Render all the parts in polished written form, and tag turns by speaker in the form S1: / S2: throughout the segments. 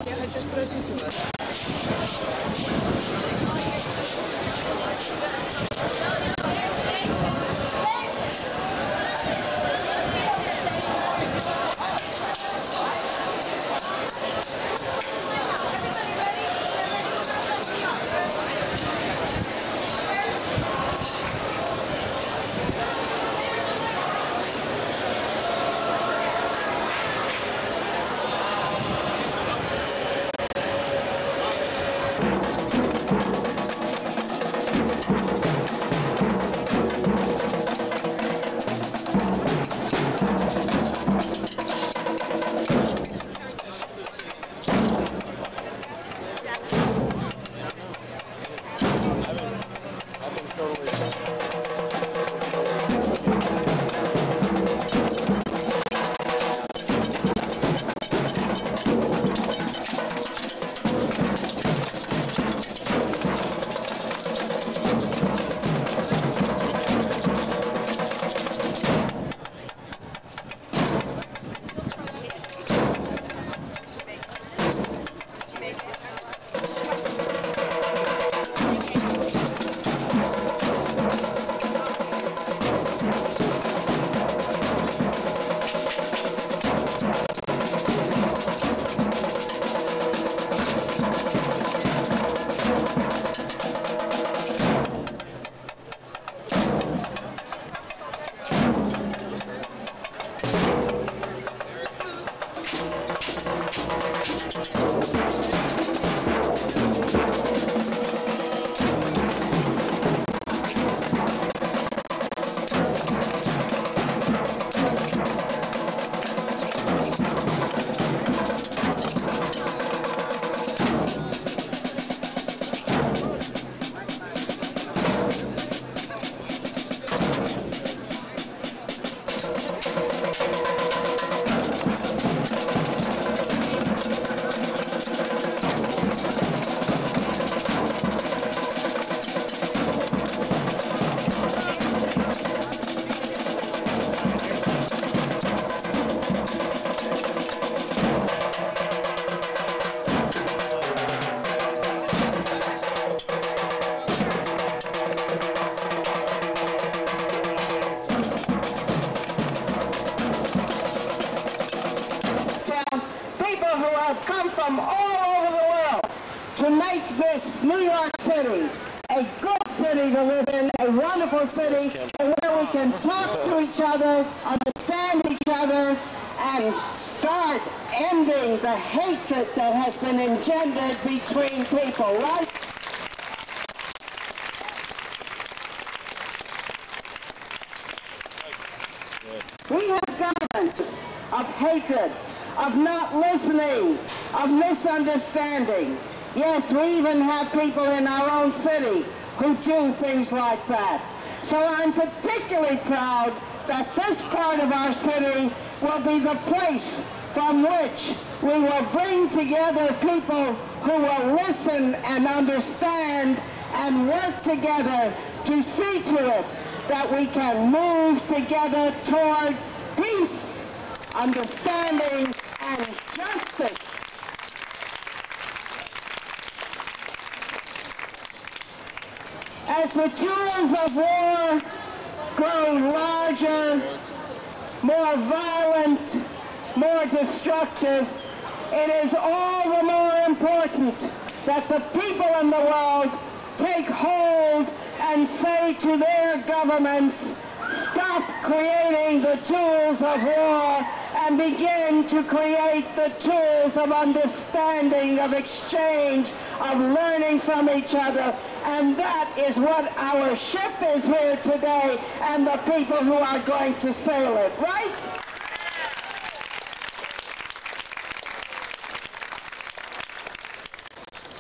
S1: Я хочу спросить у вас.
S2: From all over the world to make this New York City a good city to live in, a wonderful city where we can talk to each other, understand each other, and start ending the hatred that has been engendered between people, right? We have governments of hatred, of not listening, of misunderstanding. Yes, we even have people in our own city who do things like that. So I'm particularly proud that this part of our city will be the place from which we will bring together people who will listen and understand and work together to see to it that we can move together towards peace, understanding, and justice. As the tools of war grow larger, more violent, more destructive, it is all the more important that the people in the world take hold and say to their governments, stop creating the tools of war and begin to create the tools of understanding, of exchange, of learning from each other. And that is what our ship is here today and the people who are going to sail it, right?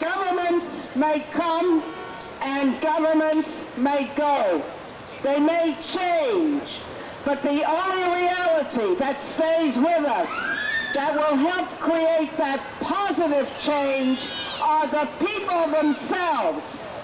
S2: Governments may come and governments may go. They may change, but the only reality that stays with us, that will help create that positive change, are the people themselves,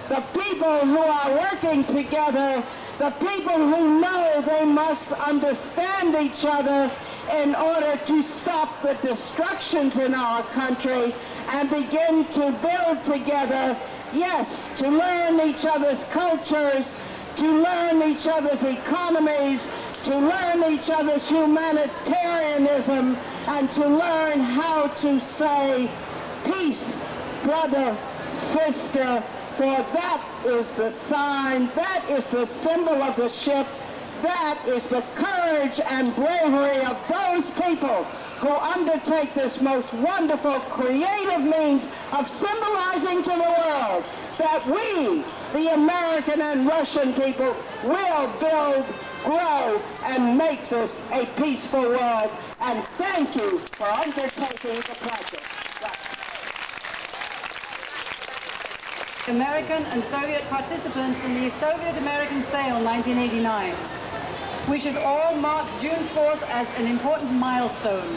S2: the people who are working together, the people who know they must understand each other in order to stop the destructions in our country and begin to build together, yes, to learn each other's cultures, to learn each other's economies, to learn each other's humanitarianism, and to learn how to say peace, brother, sister, for that is the sign, that is the symbol of the ship, that is the courage and bravery of those people who undertake this most wonderful, creative means of symbolizing to the world that we, the American and Russian people, will build, grow, and make this a peaceful world. And thank you for undertaking the project.
S3: American and Soviet participants in the Soviet-American Sail 1989. We should all mark June 4th as an important milestone,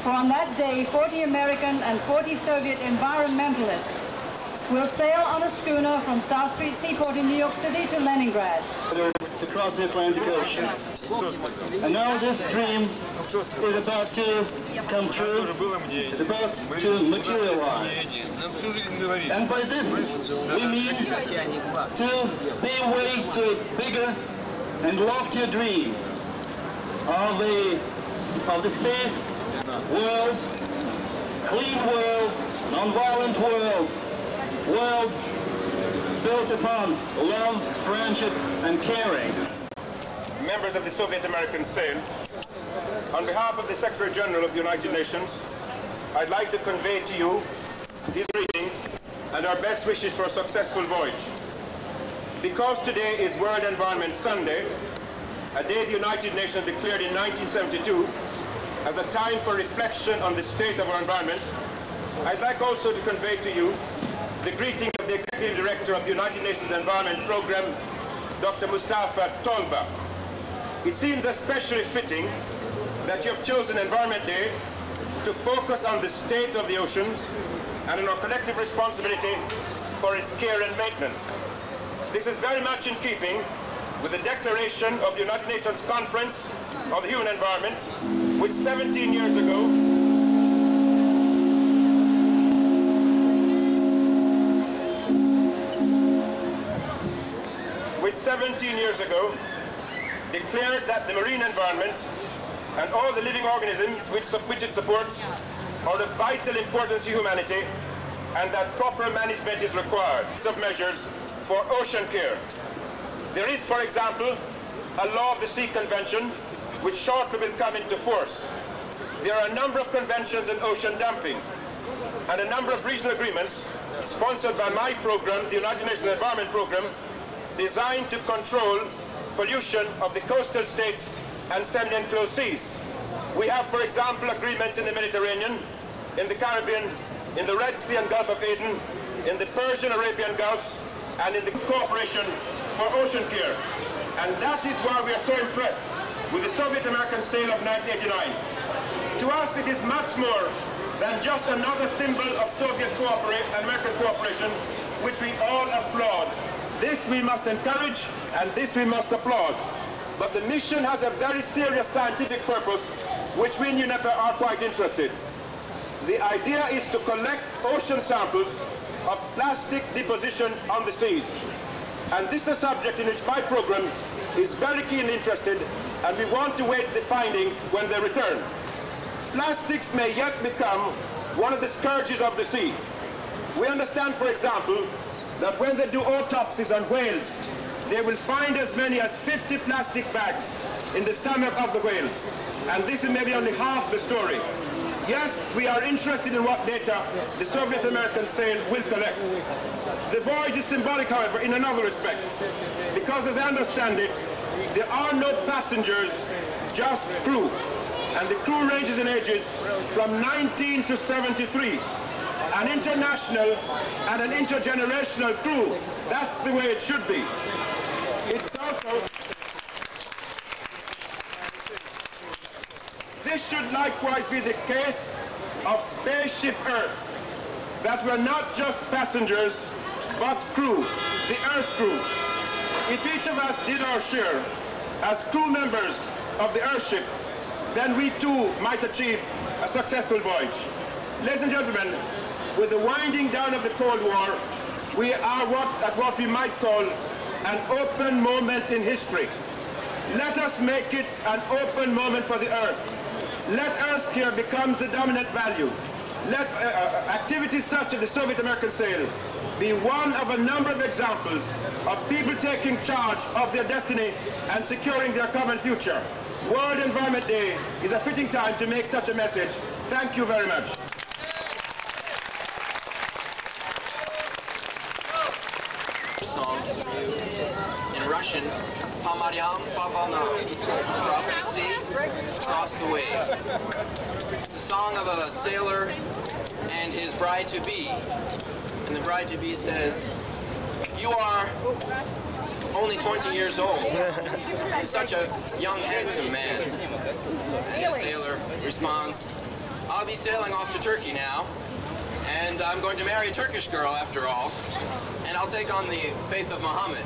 S3: for on that day 40 American and 40 Soviet environmentalists will sail on a schooner from South Street Seaport in New York City to Leningrad.
S4: To cross the Atlantic Ocean. And now this dream is about to come true, is about to materialize. And by this we mean to be way to a bigger and loftier dream of the safe world, clean world, non-violent world built upon love, friendship, and caring.
S5: Members of the Soviet-American Sail, on behalf of the Secretary General of the United Nations, I'd like to convey to you these greetings and our best wishes for a successful voyage. Because today is World Environment Sunday, a day the United Nations declared in 1972 as a time for reflection on the state of our environment, I'd like also to convey to you the greeting of the Executive Director of the United Nations Environment Programme, Dr. Mustafa Tolba. It seems especially fitting that you have chosen Environment Day to focus on the state of the oceans and on our collective responsibility for its care and maintenance. This is very much in keeping with the declaration of the United Nations Conference on the Human Environment, which 17 years ago declared that the marine environment and all the living organisms which it supports are of vital importance to humanity, and that proper management is required of measures for ocean care. There is, for example, a Law of the Sea Convention which shortly will come into force. There are a number of conventions on ocean dumping and a number of regional agreements sponsored by my program, the United Nations Environment Programme, designed to control pollution of the coastal states and semi-enclosed seas. We have, for example, agreements in the Mediterranean, in the Caribbean, in the Red Sea and Gulf of Aden, in the Persian-Arabian Gulfs, and in the cooperation for ocean care. And that is why we are so impressed with the Soviet-American Sail of 1989. To us, it is much more than just another symbol of Soviet and American cooperation, which we all applaud. This we must encourage, and this we must applaud. But the mission has a very serious scientific purpose, which we in UNEP are quite interested. The idea is to collect ocean samples of plastic deposition on the seas. And this is a subject in which my program is very keenly interested, and we want to wait the findings when they return. Plastics may yet become one of the scourges of the sea. We understand, for example, that when they do autopsies on whales, they will find as many as 50 plastic bags in the stomach of the whales. And this is maybe only half the story. Yes, we are interested in what data the Soviet-American sail will collect. The voyage is symbolic, however, in another respect, because as I understand it, there are no passengers, just crew. And the crew ranges in ages from 19 to 73. An international and an intergenerational crew. That's the way it should be. It's also... This should likewise be the case of Spaceship Earth, that we're not just passengers, but crew, the Earth crew. If each of us did our share as crew members of the Earthship, then we too might achieve a successful voyage. Ladies and gentlemen, with the winding down of the Cold War, we are at what we might call an open moment in history. Let us make it an open moment for the Earth. Let Earth here become the dominant value. Let activities such as the Soviet-American sail be one of a number of examples of people taking charge of their destiny and securing their common future. World Environment Day is a fitting time to make such a message. Thank you very much.
S6: Song in Russian, Pamaryam Pavalnam, across the sea, across the waves. It's a song of a sailor and his bride-to-be, and the bride-to-be says, "You are only 20 years old, and such a young, handsome man." And the sailor responds, "I'll be sailing off to Turkey now, and I'm going to marry a Turkish girl after all, and I'll take on the faith of Muhammad."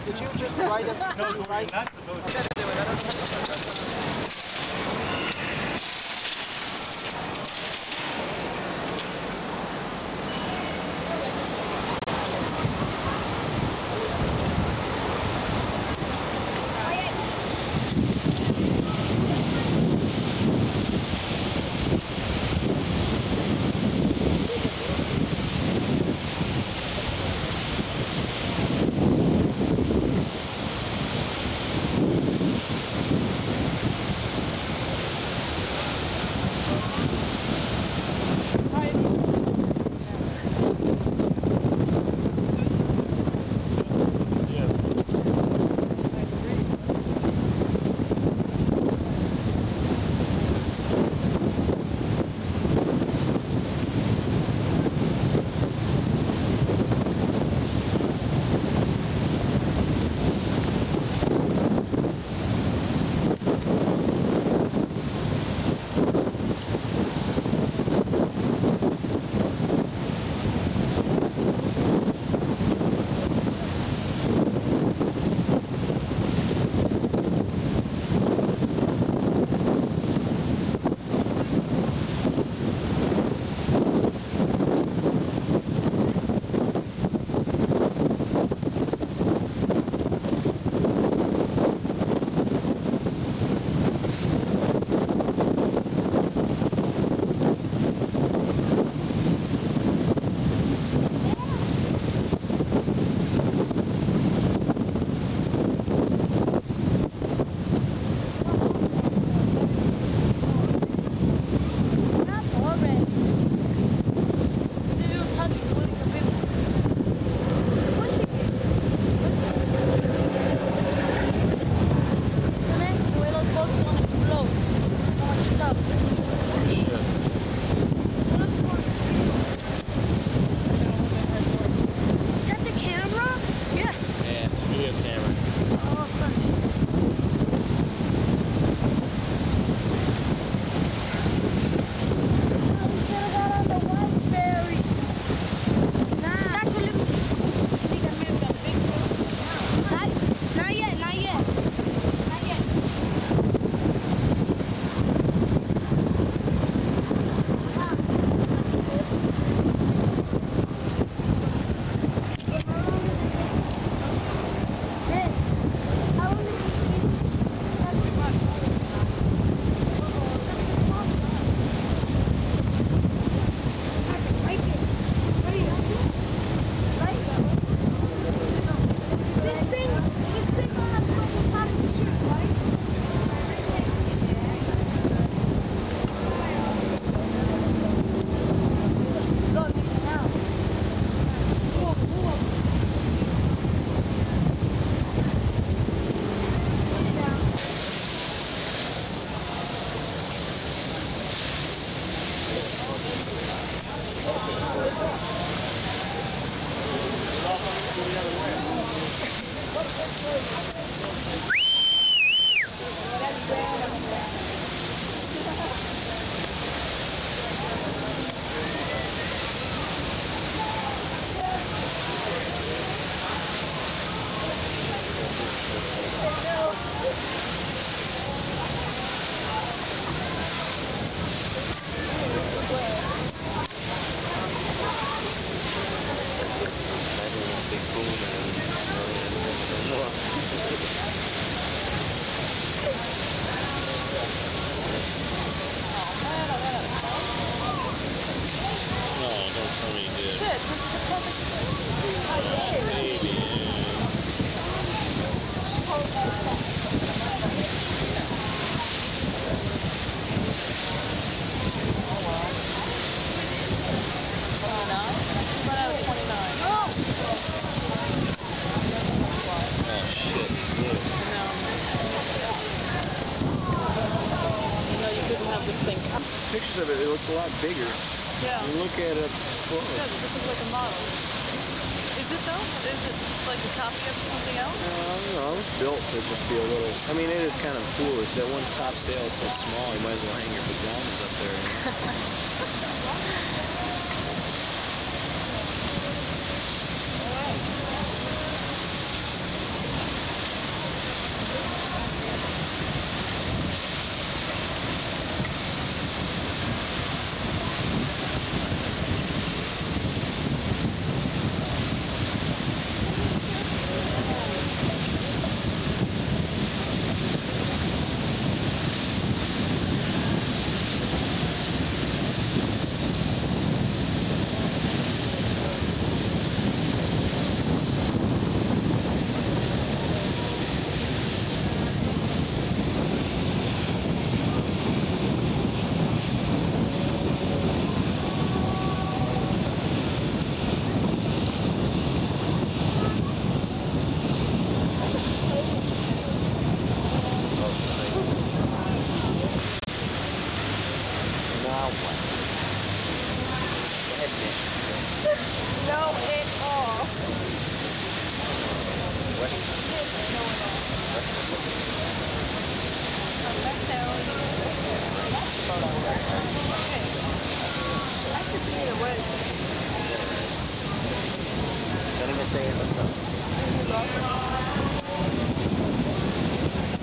S7: Did you just write it? No, right? Not supposed to. Pictures of it, it looks a lot bigger.
S8: Yeah.
S7: You look at it up close.
S8: It does. It looks like a model. Is it though? Is it just like a copy of something else?
S7: I don't know. It was built to just be a little. I mean, it is kind of foolish. That one top sail is so small. You might as well hang your pajamas up there.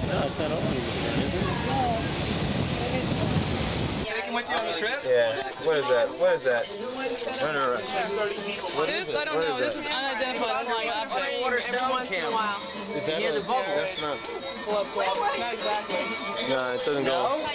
S7: No, it's not open yet, is it?
S6: Take him with you on the trip?
S7: Yeah. What is that? What is that? No.
S8: This, I don't know. This is unidentified flying object.
S6: Every once in a while.
S7: Is that the bubble? That's not.
S8: Glove. Not exactly.
S7: No, it doesn't go.
S8: No?